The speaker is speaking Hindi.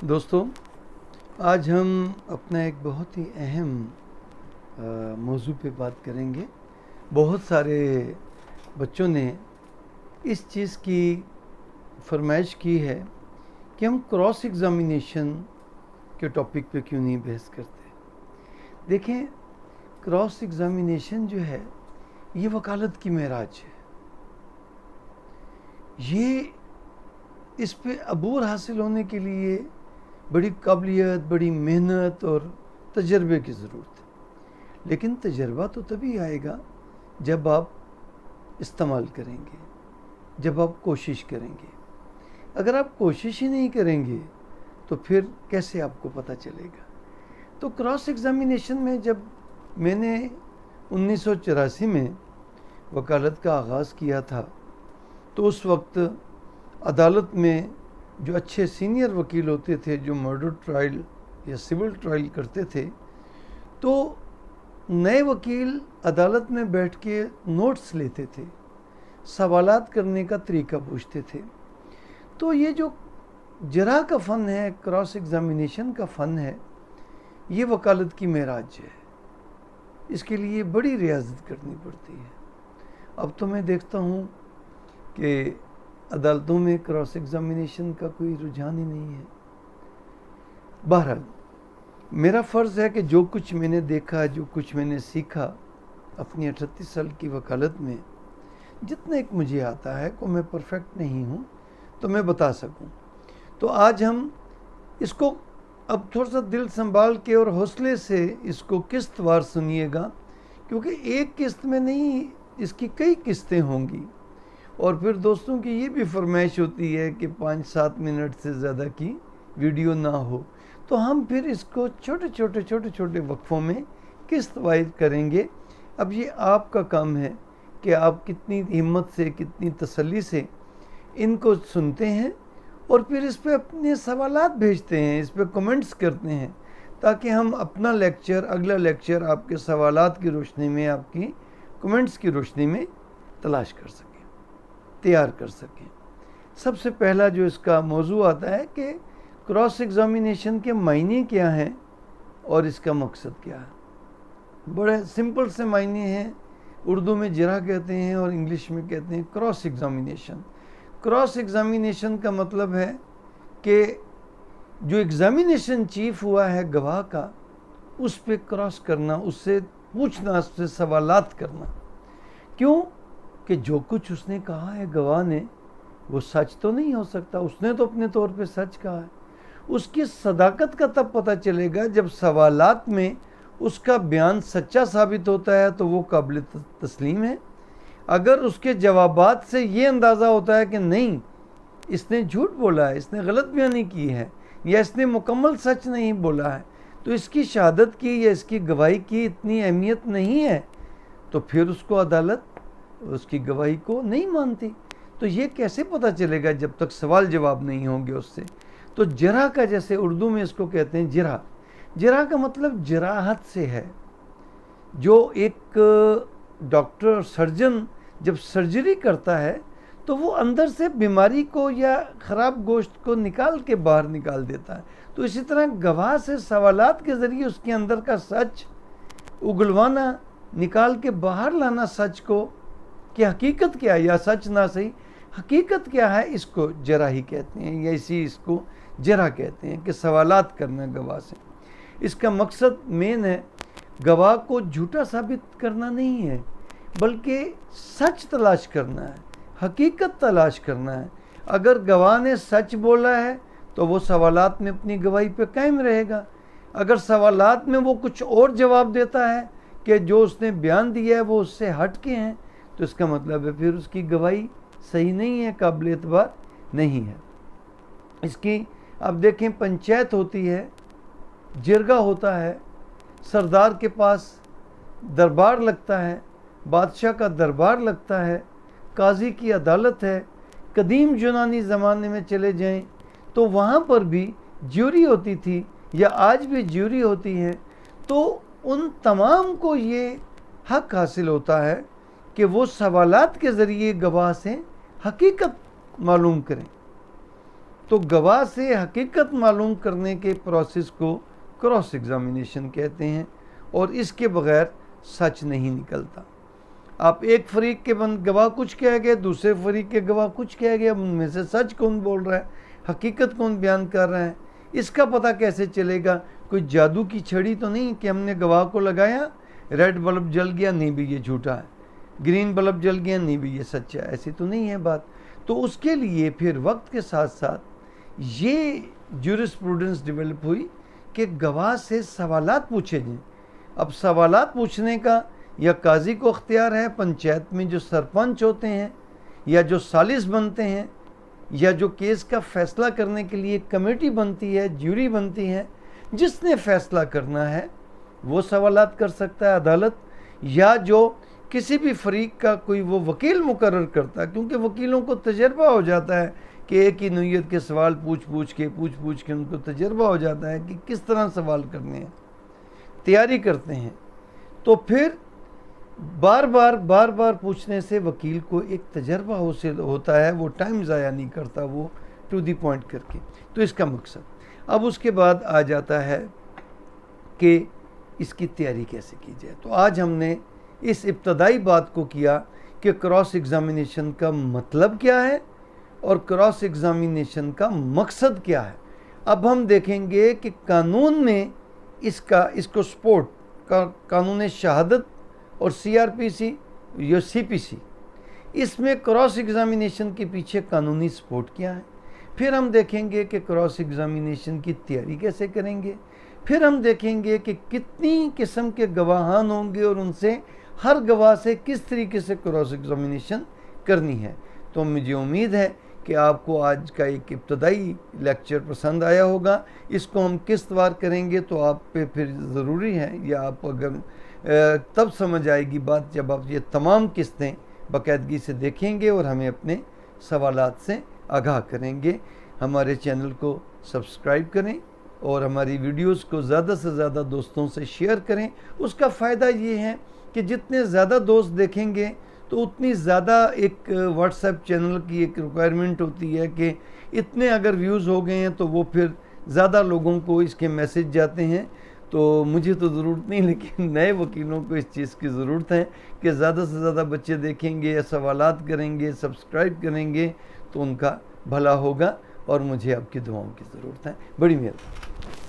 दोस्तों, आज हम अपना एक बहुत ही अहम मौजू पे बात करेंगे। बहुत सारे बच्चों ने इस चीज़ की फरमाइश की है कि हम क्रॉस एग्ज़ामिनेशन के टॉपिक पे क्यों नहीं बहस करते। देखें, क्रॉस एग्ज़ामिनेशन जो है ये वकालत की मेराज है। ये इस पे अबूर हासिल होने के लिए बड़ी काबिलियत, बड़ी मेहनत और तजर्बे की ज़रूरत है। लेकिन तजर्बा तो तभी आएगा जब आप इस्तेमाल करेंगे, जब आप कोशिश करेंगे। अगर आप कोशिश ही नहीं करेंगे तो फिर कैसे आपको पता चलेगा। तो क्रॉस एग्ज़ामिनेशन में जब मैंने 1984 में वकालत का आगाज़ किया था तो उस वक्त अदालत में जो अच्छे सीनियर वकील होते थे, जो मर्डर ट्रायल या सिविल ट्रायल करते थे, तो नए वकील अदालत में बैठ के नोट्स लेते थे, सवालात करने का तरीका पूछते थे। तो ये जो जरा का फ़न है, क्रॉस एग्ज़ामिनेशन का फ़न है, ये वकालत की मेराज है। इसके लिए बड़ी रियाजत करनी पड़ती है। अब तो मैं देखता हूँ कि अदालतों में क्रॉस एग्ज़ामिनेशन का कोई रुझान ही नहीं है। बहरहाल, मेरा फ़र्ज़ है कि जो कुछ मैंने देखा, जो कुछ मैंने सीखा अपनी 38 साल की वकालत में, जितना एक मुझे आता है को मैं परफेक्ट नहीं हूँ तो मैं बता सकूँ। तो आज हम इसको अब थोड़ा सा दिल संभाल के और हौसले से इसको किस्तवार सुनिएगा, क्योंकि एक किस्त में नहीं, इसकी कई किस्तें होंगी। और फिर दोस्तों की ये भी फरमाइश होती है कि 5-7 मिनट से ज़्यादा की वीडियो ना हो, तो हम फिर इसको छोटे छोटे वक्फों में किस्त वाइज करेंगे। अब ये आपका काम है कि आप कितनी हिम्मत से, कितनी तसल्ली से इनको सुनते हैं और फिर इस पे अपने सवालात भेजते हैं, इस पे कमेंट्स करते हैं, ताकि हम अपना लेक्चर, अगला लेक्चर आपके सवालात की रोशनी में, आपकी कमेंट्स की रोशनी में तलाश कर सकें, तैयार कर सकें। सबसे पहला जो इसका मौजू आता है कि क्रॉस एग्ज़ामिनेशन के मायने क्या हैं और इसका मकसद क्या है। बड़े सिंपल से मायने हैं। उर्दू में जरा कहते हैं और इंग्लिश में कहते हैं क्रॉस एग्ज़ामिनेशन। क्रॉस एग्ज़ामिनेशन का मतलब है कि जो एग्ज़ामिनेशन चीफ हुआ है गवाह का, उस पे क्रॉस करना, उससे पूछना, उससे सवालात करना। क्यों कि जो कुछ उसने कहा है गवाह ने, वो सच तो नहीं हो सकता। उसने तो अपने तौर पे सच कहा है। उसकी सदाकत का तब पता चलेगा जब सवालात में उसका बयान सच्चा साबित होता है, तो वो काबिल तस्लीम है। अगर उसके जवाबात से ये अंदाज़ा होता है कि नहीं, इसने झूठ बोला है, इसने गलत बयानी की है, या इसने मुकम्मल सच नहीं बोला है, तो इसकी शहादत की या इसकी गवाही की इतनी अहमियत नहीं है, तो फिर उसको अदालत उसकी गवाही को नहीं मानती। तो ये कैसे पता चलेगा जब तक सवाल जवाब नहीं होंगे उससे। तो जरा का, जैसे उर्दू में इसको कहते हैं जरा, जरा का मतलब जराहत से है। जो एक डॉक्टर, सर्जन जब सर्जरी करता है तो वो अंदर से बीमारी को या ख़राब गोश्त को निकाल के बाहर निकाल देता है। तो इसी तरह गवाह से सवालात के ज़रिए उसके अंदर का सच उगलवाना, निकाल के बाहर लाना सच को, कि हकीकत क्या है, या सच ना सही हकीकत क्या है, इसको जरा ही कहते हैं, या इसी इसको जरा कहते हैं कि सवालात करना गवाह से। इसका मकसद मेन है गवाह को झूठा साबित करना नहीं है, बल्कि सच तलाश करना है, हकीकत तलाश करना है। अगर गवाह ने सच बोला है तो वो सवालात में अपनी गवाही पे कायम रहेगा। अगर सवालात में वो कुछ और जवाब देता है कि जो उसने बयान दिया है वो उससे हट के हैं, तो इसका मतलब है फिर उसकी गवाही सही नहीं है, काबिल एतबार नहीं है। इसकी अब देखें, पंचायत होती है, जिरगा होता है, सरदार के पास दरबार लगता है, बादशाह का दरबार लगता है, काजी की अदालत है। कदीम यूनानी ज़माने में चले जाएं तो वहाँ पर भी ज्यूरी होती थी, या आज भी ज्यूरी होती है। तो उन तमाम को ये हक हासिल होता है कि वो सवालात के ज़रिए गवाह से हकीकत मालूम करें। तो गवाह से हकीकत मालूम करने के प्रोसेस को क्रॉस एग्जामिनेशन कहते हैं, और इसके बगैर सच नहीं निकलता। आप एक फरीक के गवाह कुछ कह गए, दूसरे फरीक के गवाह कुछ कह गए, उनमें से सच कौन बोल रहा है, हकीकत कौन बयान कर रहा है, इसका पता कैसे चलेगा? कोई जादू की छड़ी तो नहीं कि हमने गवाह को लगाया, रेड बल्ब जल गया, नहीं भी ये झूठा है, ग्रीन बल्ब जल गया, नहीं भी ये सच्चा है, ऐसी तो नहीं है बात। तो उसके लिए फिर वक्त के साथ साथ ये ज्यूरिस्प्रूडेंस डेवलप हुई कि गवाह से सवालात पूछे जाएं। अब सवालात पूछने का या काजी को अख्तियार है, पंचायत में जो सरपंच होते हैं या जो सालिस बनते हैं या जो केस का फैसला करने के लिए कमेटी बनती है, ज्यूरी बनती है, जिसने फैसला करना है वो सवालात कर सकता है अदालत, या जो किसी भी फरीक का कोई वो वकील मुकर्रर करता है, क्योंकि वकीलों को तजर्बा हो जाता है कि एक ही नौइयत के सवाल पूछ पूछ के उनको तजर्बा हो जाता है कि किस तरह सवाल करने हैं, तैयारी करते हैं। तो फिर बार बार पूछने से वकील को एक तजर्बा होता है, वो टाइम ज़ाया नहीं करता, वो टू दी पॉइंट करके। तो इसका मकसद अब उसके बाद आ जाता है कि इसकी तैयारी कैसे की जाए। तो आज हमने इस इब्तदाई बात को किया कि क्रॉस एग्ज़ामिनेशन का मतलब क्या है और क्रॉस एग्ज़ामिनेशन का मकसद क्या है। अब हम देखेंगे कि कानून में इसको स्पोर्ट का कानून शहादत और CRPC या CPC, इसमें क्रॉस एग्ज़ामिनेशन के पीछे कानूनी सपोर्ट क्या है। फिर हम देखेंगे कि क्रॉस एग्ज़ामिनेशन की तैयारी कैसे करेंगे। फिर हम देखेंगे कि कितनी किस्म के गवाहान होंगे और उनसे हर गवाह से किस तरीके से क्रॉस एग्ज़ामिनेशन करनी है। तो मुझे उम्मीद है कि आपको आज का एक इब्तदाई लेक्चर पसंद आया होगा। इसको हम किस्तवार करेंगे तो आप पे फिर ज़रूरी है, या आप अगर तब समझ आएगी बात जब आप ये तमाम किस्तें बाकायदगी से देखेंगे और हमें अपने सवालात से आगाह करेंगे। हमारे चैनल को सब्सक्राइब करें और हमारी वीडियोस को ज़्यादा से ज़्यादा दोस्तों से शेयर करें। उसका फ़ायदा ये है कि जितने ज़्यादा दोस्त देखेंगे तो उतनी ज़्यादा एक व्हाट्सएप चैनल की एक रिक्वायरमेंट होती है कि इतने अगर व्यूज़ हो गए हैं तो वो फिर ज़्यादा लोगों को इसके मैसेज जाते हैं। तो मुझे तो ज़रूरत नहीं, लेकिन नए वकीलों को इस चीज़ की ज़रूरत है कि ज़्यादा से ज़्यादा बच्चे देखेंगे या सवालात करेंगे, सब्सक्राइब करेंगे तो उनका भला होगा, और मुझे आपकी दुआओं की ज़रूरत है। बड़ी मेहरबानी।